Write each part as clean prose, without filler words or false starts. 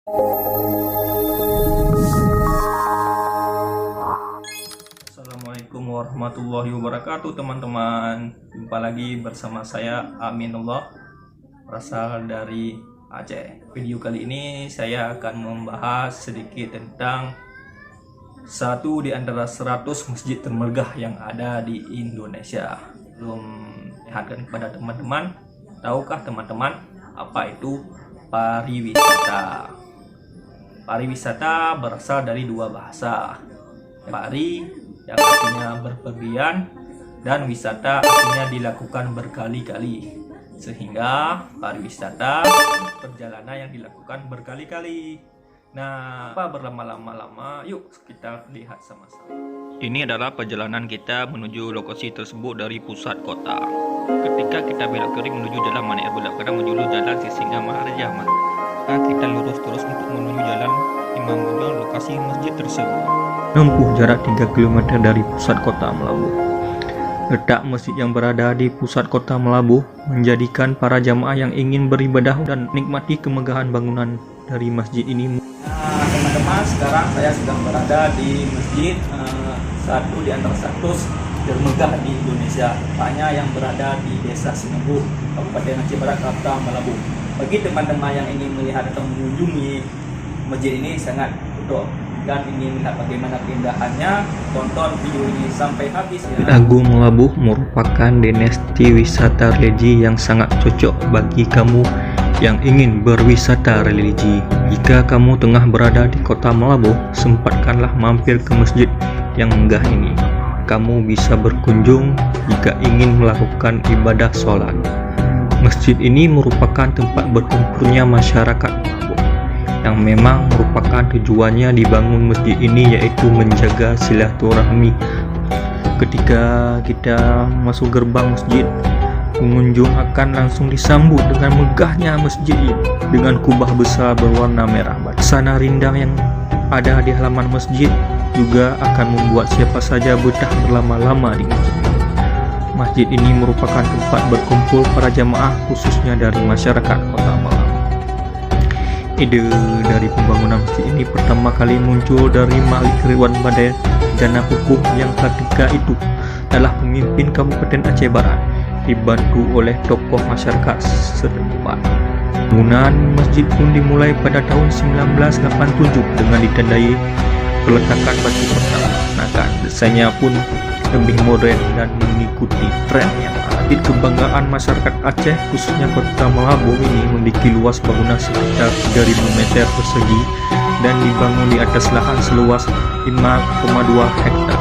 Assalamualaikum warahmatullahi wabarakatuh teman-teman. Jumpa lagi bersama saya Aminullah, berasal dari Aceh. Video kali ini saya akan membahas sedikit tentang satu di antara 100 masjid termegah yang ada di Indonesia. Belum lihatkan kepada teman-teman, tahukah teman-teman apa itu pariwisata? Pariwisata berasal dari dua bahasa. Pari yang artinya berpergian dan wisata artinya dilakukan berkali-kali. Sehingga pariwisata perjalanan yang dilakukan berkali-kali. Nah, apa berlama-lama? Yuk kita lihat sama-sama. Ini adalah perjalanan kita menuju lokasi tersebut dari pusat kota. Ketika kita belok kiri menuju jalan Manik Belok Kanan menuju jalan Sisinga Maharaja, maka kita lurus terus untuk menuju jalan Imam Bonjol, lokasi masjid tersebut. Menempuh jarak 3 km dari pusat kota Melabuh. Letak masjid yang berada di pusat kota Melabuh menjadikan para jamaah yang ingin beribadah dan nikmati kemegahan bangunan dari masjid ini. Nah, teman-teman, sekarang saya sedang berada di masjid satu di antara 100 termegah di Indonesia, tepatnya yang berada di Desa Sinembu, Kabupaten Aceh Barat, Kota Melabuh. Bagi teman-teman yang ingin melihat atau mengunjungi masjid ini sangat betul dan ingin melihat bagaimana keindahannya, tonton video ini sampai habis ya. Agung Melabuh merupakan destinasi wisata religi yang sangat cocok bagi kamu yang ingin berwisata religi. Jika kamu tengah berada di kota Melabuh, sempatkanlah mampir ke masjid yang megah ini. Kamu bisa berkunjung jika ingin melakukan ibadah sholat. Masjid ini merupakan tempat berkumpulnya masyarakat Melabuh, yang memang merupakan tujuannya dibangun masjid ini yaitu menjaga silaturahmi. Ketika kita masuk gerbang masjid, pengunjung akan langsung disambut dengan megahnya masjid ini dengan kubah besar berwarna merah. Sana rindang yang ada di halaman masjid juga akan membuat siapa saja betah berlama-lama di masjid ini. Masjid ini merupakan tempat berkumpul para jamaah khususnya dari masyarakat Kota Malang. Ide dari pembangunan masjid ini pertama kali muncul dari Malik Ridwan Badai, Jana Hukum yang ketika itu adalah pemimpin Kabupaten Aceh Barat, dibantu oleh tokoh masyarakat setempat. Bangunan masjid pun dimulai pada tahun 1987 dengan ditandai peletakan batu pertama. Desainnya pun lebih modern dan mengikuti tren yang ada. Kebanggaan masyarakat Aceh khususnya Kota Melabuh ini memiliki luas bangunan sekitar 3.000 meter persegi dan dibangun di atas lahan seluas 5,2 hektar.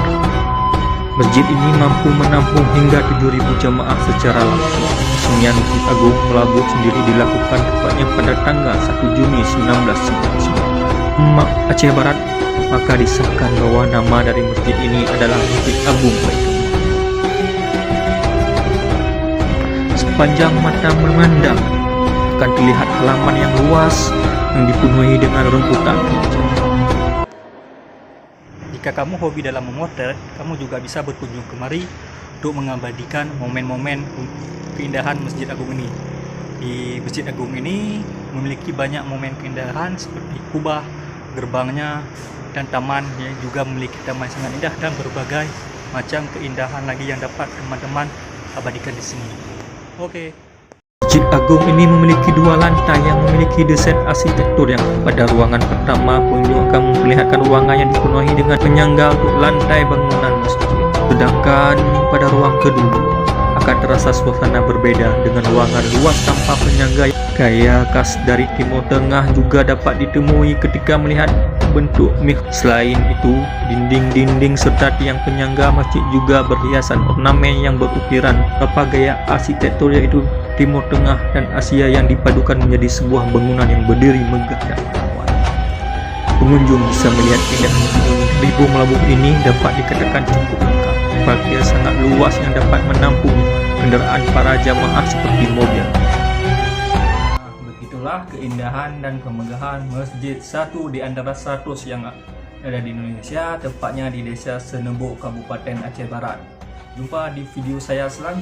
Masjid ini mampu menampung hingga 7.000 jamaah secara langsung. Resmian Masjid Agung Melabuh sendiri dilakukan tepatnya pada tanggal 1 Juni 1999. Aceh Barat, maka disahkan bahwa nama dari masjid ini adalah Masjid Agung Baitul. Sepanjang mata memandang akan terlihat halaman yang luas yang dipenuhi dengan rumputan hijau. Jika kamu hobi dalam memotret, kamu juga bisa berkunjung kemari untuk mengabadikan momen-momen keindahan Masjid Agung ini. Di Masjid Agung ini memiliki banyak momen keindahan seperti kubah, gerbangnya, dan taman yang juga memiliki taman sangat indah dan berbagai macam keindahan lagi yang dapat teman-teman abadikan di sini. Oke. Masjid Agung ini memiliki 2 lantai yang memiliki desain arsitektur yang pada ruangan pertama pengunjung akan memperlihatkan ruangan yang dipenuhi dengan penyangga untuk lantai bangunan masjid. Sedangkan pada ruang kedua akan terasa suasana berbeda dengan ruangan luas tanpa penyangga. Gaya khas dari Timur Tengah juga dapat ditemui ketika melihat bentuk mih. Selain itu, dinding-dinding serta tiang penyangga masjid juga berhiasan ornamen yang berukiran beberapa gaya arsitektur yaitu Timur Tengah dan Asia yang dipadukan menjadi sebuah bangunan yang berdiri megah dan menawan. Pengunjung bisa melihat keindahan Ribu Melabuh ini dapat dikatakan cukup lengkap. Parkir sangat luas yang dapat menampung kendaraan para jamaah seperti mobil. Begitulah keindahan dan kemegahan masjid satu di antara 100 yang ada di Indonesia, tepatnya di Desa Sinembu, Kabupaten Aceh Barat. Jumpa di video saya selanjutnya.